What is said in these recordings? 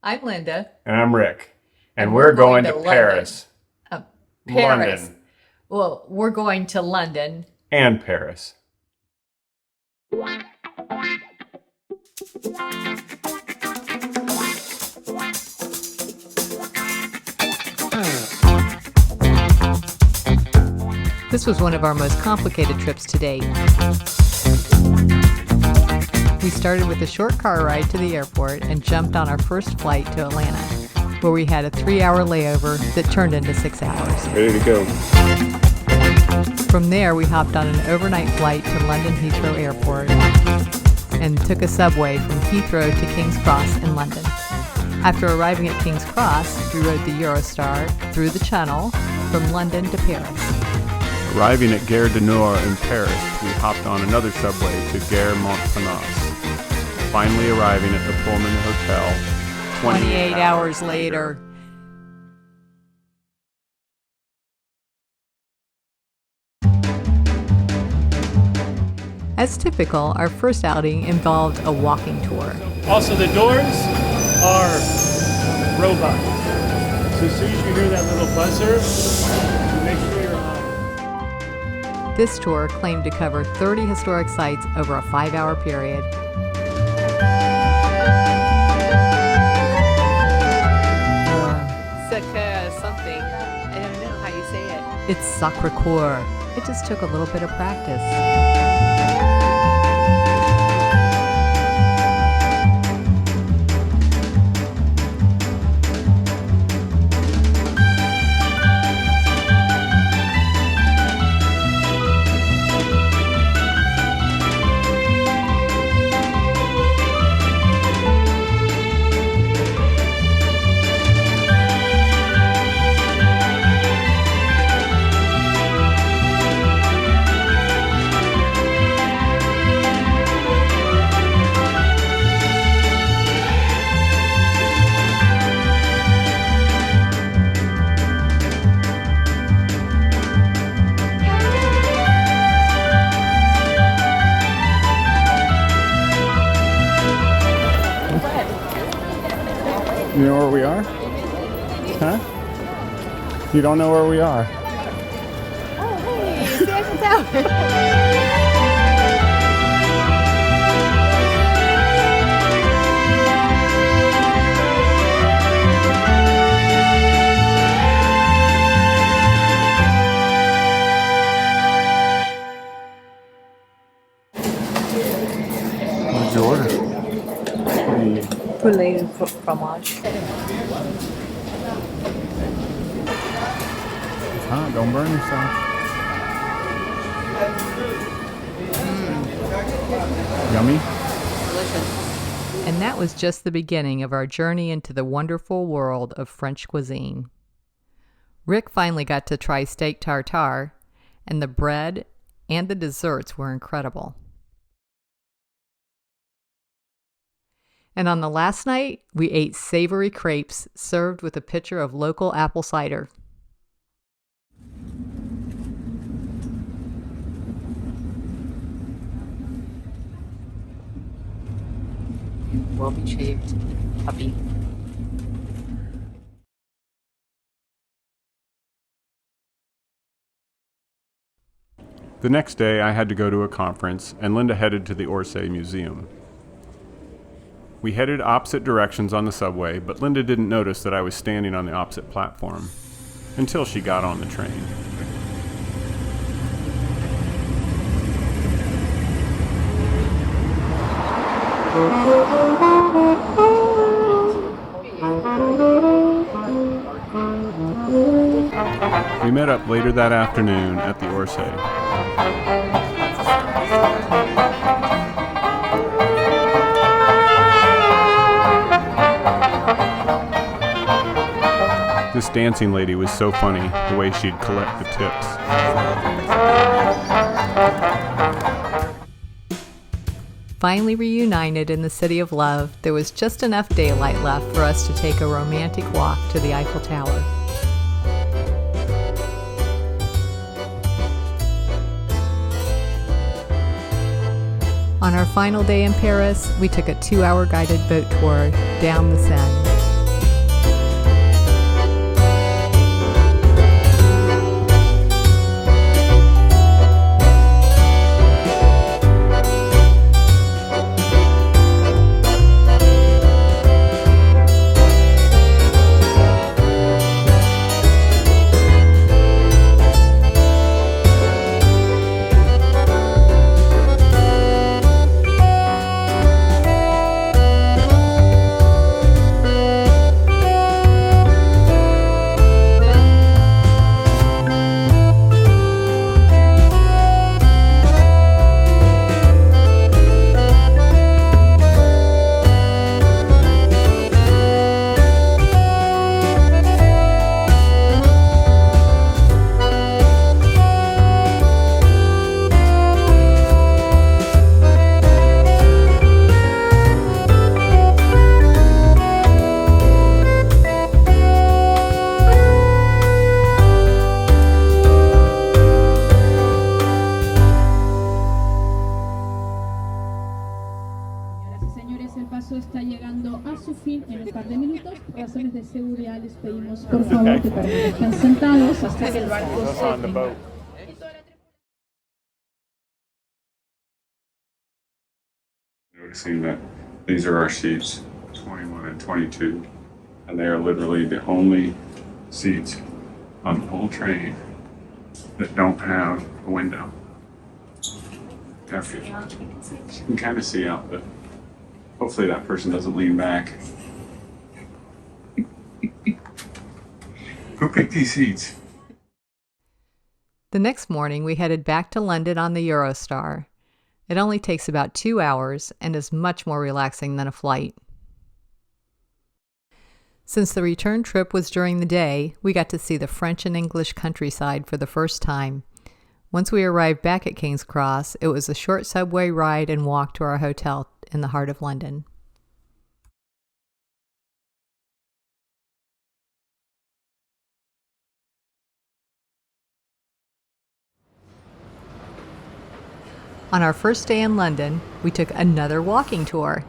I'm Linda. And I'm Rick. And we're going to Paris. Paris. London. Well, we're going to London. And Paris. This was one of our most complicated trips to date. We started with a short car ride to the airport and jumped on our first flight to Atlanta, where we had a 3-hour layover that turned into 6 hours. Ready to go. From there, we hopped on an overnight flight to London Heathrow Airport and took a subway from Heathrow to King's Cross in London. After arriving at King's Cross, we rode the Eurostar through the Channel from London to Paris. Arriving at Gare du Nord in Paris, we hopped on another subway to Gare Montparnasse, finally arriving at the Pullman Hotel 28 hours later. As typical, our first outing involved a walking tour. Also, the doors are robots. So as soon as you hear that little buzzer, you make sure you're on. This tour claimed to cover 30 historic sites over a 5-hour period. Something. I don't know how you say it. It's Sacré-Cœur. It just took a little bit of practice. You know where we are? Huh? You don't know where we are? Oh, hey, it's the Eiffel Tower. What did you order? Poulet fromage. Huh? Don't burn yourself. Yummy? Delicious. And that was just the beginning of our journey into the wonderful world of French cuisine. Rick finally got to try steak tartare, and the bread and the desserts were incredible. And on the last night, we ate savory crepes served with a pitcher of local apple cider. Well-behaved puppy. The next day, I had to go to a conference, and Linda headed to the Orsay Museum. We headed opposite directions on the subway, but Linda didn't notice that I was standing on the opposite platform until she got on the train. We met up later that afternoon at the Orsay. This dancing lady was so funny, the way she'd collect the tips. Finally reunited in the city of love, there was just enough daylight left for us to take a romantic walk to the Eiffel Tower. On our final day in Paris, we took a 2-hour guided boat tour down the Seine. curso está llegando a su fin en un par de minutos. Por razones de seguridad les pedimos por favor que permanezcan sentados hasta que el barco se tenga. Noticing that these are our seats, 21 and 22, and they are literally the only seats on the whole train that don't have a window. You can kind of see out, but hopefully that person doesn't lean back. Who picked these seats? The next morning, we headed back to London on the Eurostar. It only takes about 2 hours and is much more relaxing than a flight. Since the return trip was during the day, we got to see the French and English countryside for the first time. Once we arrived back at King's Cross, it was a short subway ride and walk to our hotel in the heart of London. On our first day in London, we took another walking tour.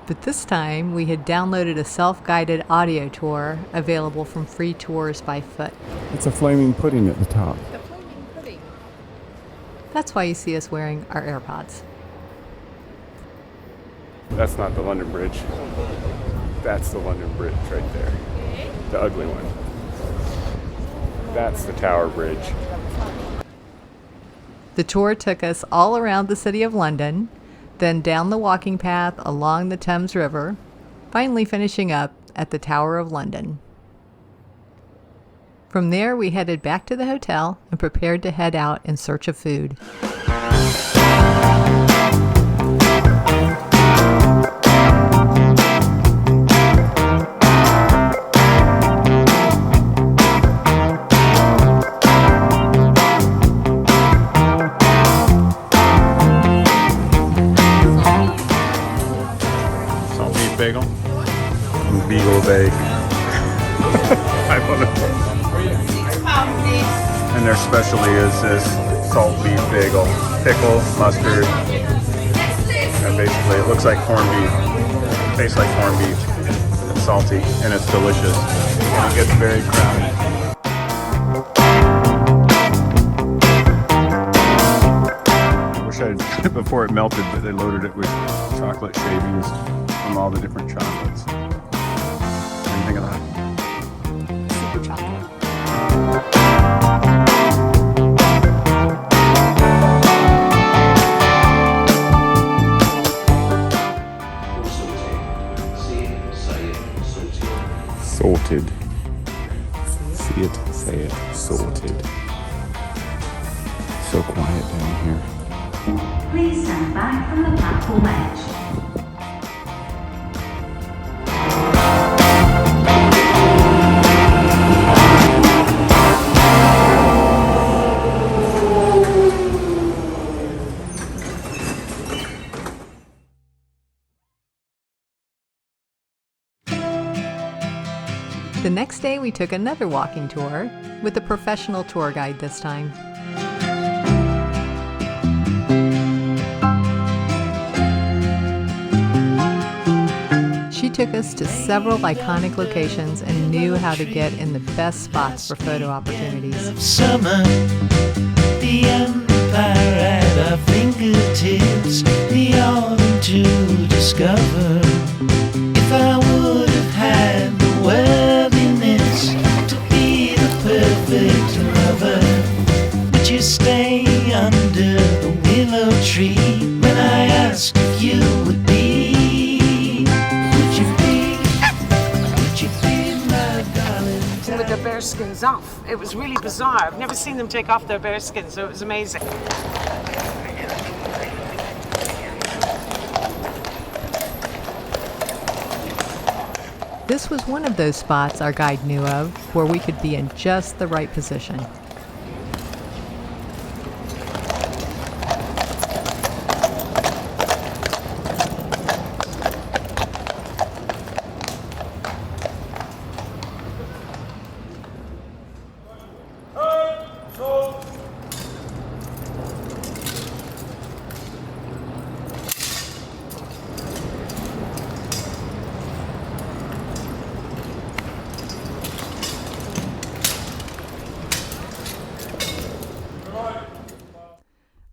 But this time, we had downloaded a self-guided audio tour available from free tours by foot. It's a flaming pudding at the top. The flaming pudding. That's why you see us wearing our AirPods. That's not the London Bridge. That's the London Bridge right there. The ugly one. That's the Tower Bridge. The tour took us all around the city of London, then down the walking path along the Thames River, finally finishing up at the Tower of London. From there, we headed back to the hotel and prepared to head out in search of food. Bagel? Beagle bake. I love it. And their specialty is this salt beef bagel. Pickle, mustard, and basically it looks like corned beef. Tastes like corned beef. It's salty and it's delicious. And it gets very crowded. I wish I had before it melted, but they loaded it with chocolate shavings from all the different chocolates. What do you think of that? Super chocolate. Sorted. See it, say it, sorted. So quiet down here. Please stand back from the platform edge. The next day, we took another walking tour with a professional tour guide this time. She took us to several iconic locations and knew how to get in the best spots for photo opportunities. Summer, the empire at our fingertips, the autumn to discover. If I would have had the worthiness to be the perfect lover, would you stay under the willow tree when I asked if you would be? Would you be my darling? With their bearskins off. It was really bizarre. I've never seen them take off their bearskins, so it was amazing. This was one of those spots our guide knew of where we could be in just the right position.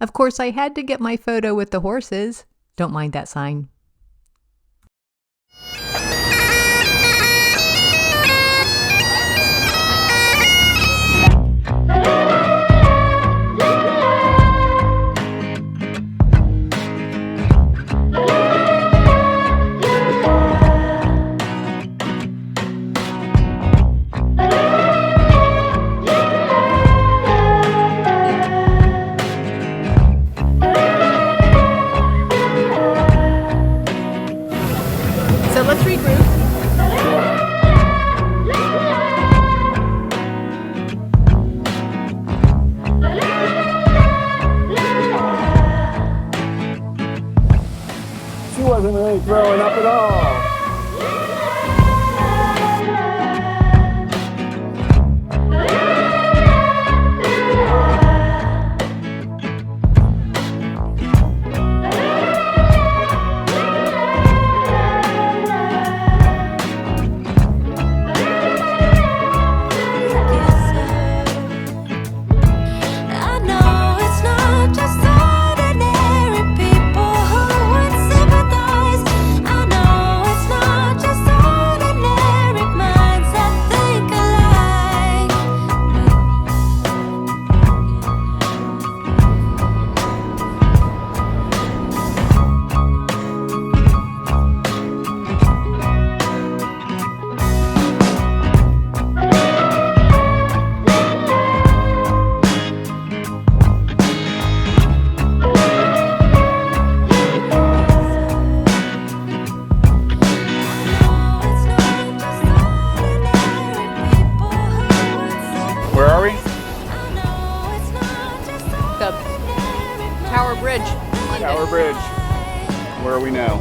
Of course, I had to get my photo with the horses. Don't mind that sign. So let's regroup. She wasn't really throwing up at all. I know it's not just ordinary people who would sympathize. I know it's not just ordinary minds that think alike. Where are we? The Tower Bridge, London. Tower Bridge. Where are we now?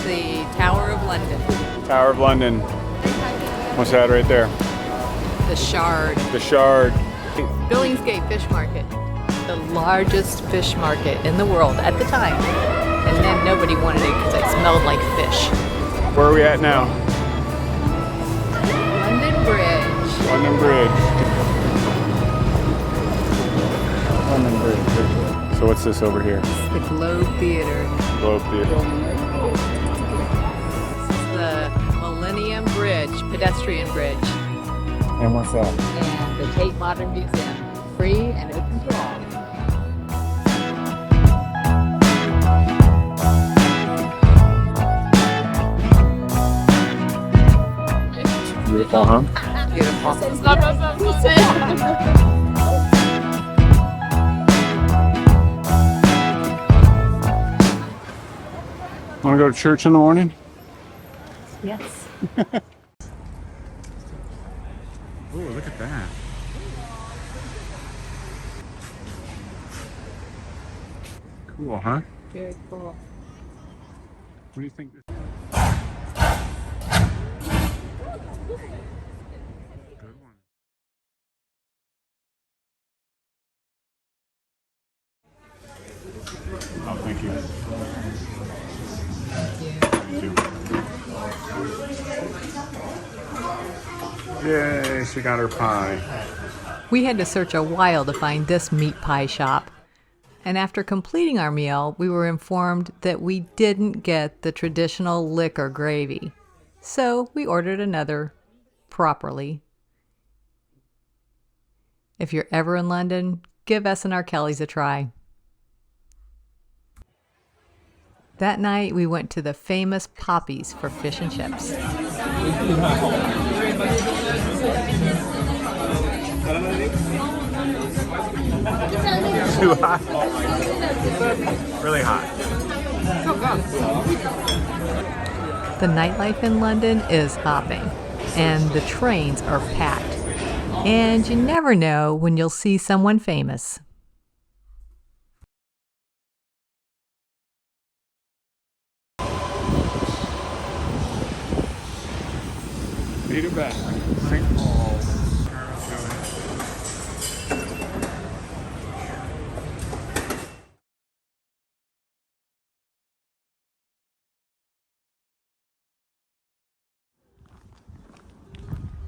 The Tower of London. Tower of London. What's that right there? The Shard. The Shard. Billingsgate Fish Market. The largest fish market in the world at the time. And then nobody wanted it because it smelled like fish. Where are we at now? London Bridge. London Bridge. London Bridge. So what's this over here? It's the Globe Theater. Globe Theater. This is the Millennium Bridge, pedestrian bridge. And what's that? And the Tate Modern Museum. Free and open to all. Beautiful, huh? Beautiful. Want to go to church in the morning? Yes. Oh, look at that. Cool, huh? Very cool. What do you think? Good one. Oh, thank you. Yay, she got her pie. We had to search a while to find this meat pie shop. And after completing our meal, we were informed that we didn't get the traditional liquor gravy. So we ordered another properly. If you're ever in London, give S&R Kelly's a try. That night, we went to the famous Poppy's for fish and chips. Too hot. Really hot. The nightlife in London is hopping, and the trains are packed. And you never know when you'll see someone famous. Beat it back. St. Paul.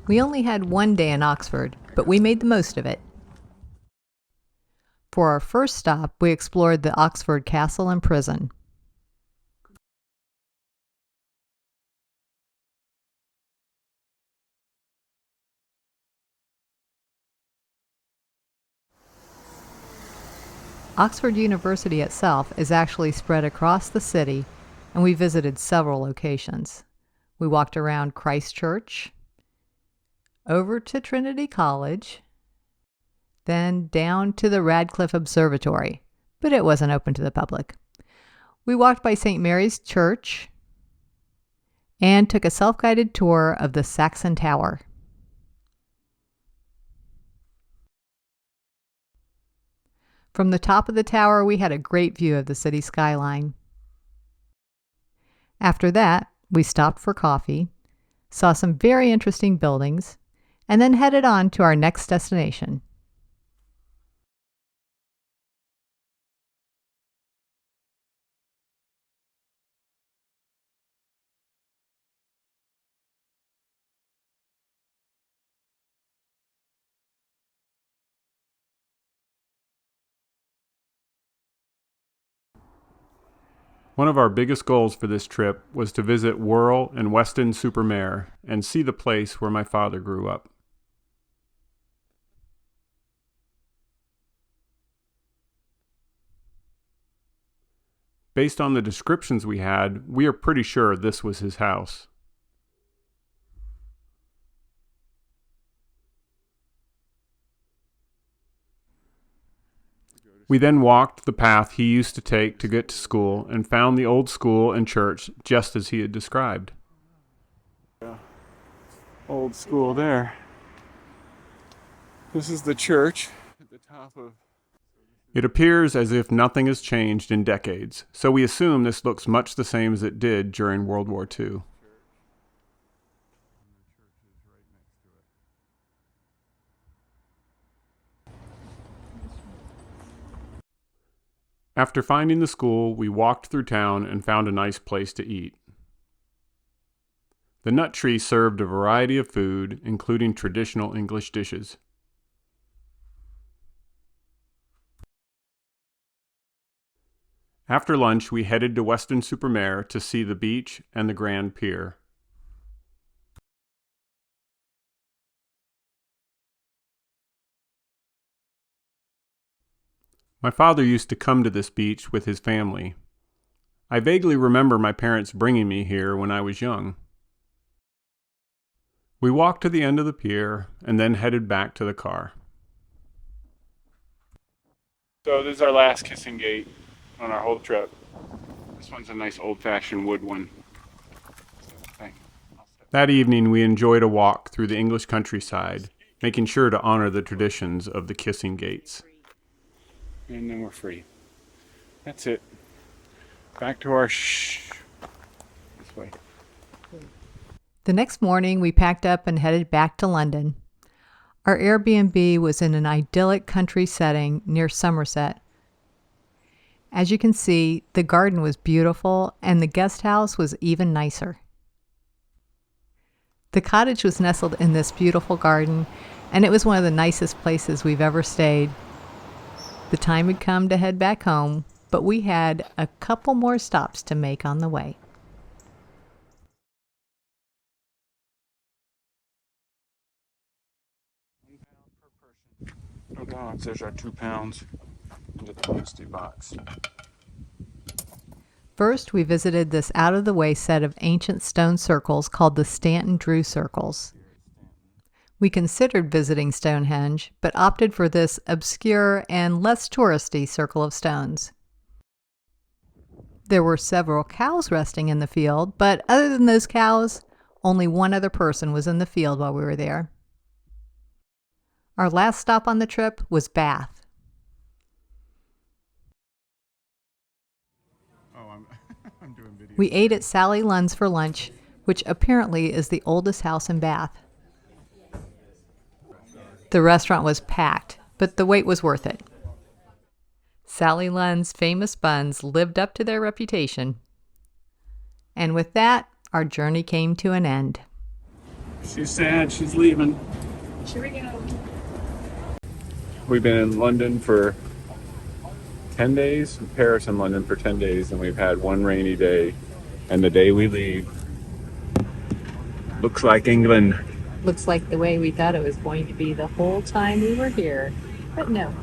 We only had one day in Oxford, but we made the most of it. For our first stop, we explored the Oxford Castle and Prison. Oxford University itself is actually spread across the city, and we visited several locations. We walked around Christ Church, over to Trinity College, then down to the Radcliffe Observatory, but it wasn't open to the public. We walked by St. Mary's Church and took a self-guided tour of the Saxon Tower. From the top of the tower, we had a great view of the city skyline. After that, we stopped for coffee, saw some very interesting buildings, and then headed on to our next destination. One of our biggest goals for this trip was to visit Wirral and Westonsuper Mare and see the place where my father grew up. Based on the descriptions we had, we are pretty sure this was his house. We then walked the path he used to take to get to school and found the old school and church just as he had described. Old school there. This is the church at the top of... It appears as if nothing has changed in decades, so we assume this looks much the same as it did during World War II. After finding the school, we walked through town and found a nice place to eat. The nut tree served a variety of food, including traditional English dishes. After lunch, we headed to Westonsuper Mare to see the beach and the Grand Pier. My father used to come to this beach with his family. I vaguely remember my parents bringing me here when I was young. We walked to the end of the pier and then headed back to the car. So this is our last kissing gate on our whole trip. This one's a nice old-fashioned wood one. That evening, we enjoyed a walk through the English countryside, making sure to honor the traditions of the kissing gates. And then we're free. That's it. Back to our This way. The next morning, we packed up and headed back to London. Our Airbnb was in an idyllic country setting near Somerset. As you can see, the garden was beautiful and the guest house was even nicer. The cottage was nestled in this beautiful garden, and it was one of the nicest places we've ever stayed. The time had come to head back home, but we had a couple more stops to make on the way. No dogs, there's our 2 pounds into the mystery box. First, we visited this out-of-the-way set of ancient stone circles called the Stanton Drew Circles. We considered visiting Stonehenge, but opted for this obscure and less touristy circle of stones. There were several cows resting in the field, but other than those cows, only one other person was in the field while we were there. Our last stop on the trip was Bath. We ate at Sally Lunn's for lunch, which apparently is the oldest house in Bath. The restaurant was packed, but the wait was worth it. Sally Lunn's famous buns lived up to their reputation. And with that, our journey came to an end. She's sad, she's leaving. Here we go. We've been in London for 10 days, Paris and London for 10 days, and we've had one rainy day. And the day we leave looks like England. Looks like the way we thought it was going to be the whole time we were here. But no,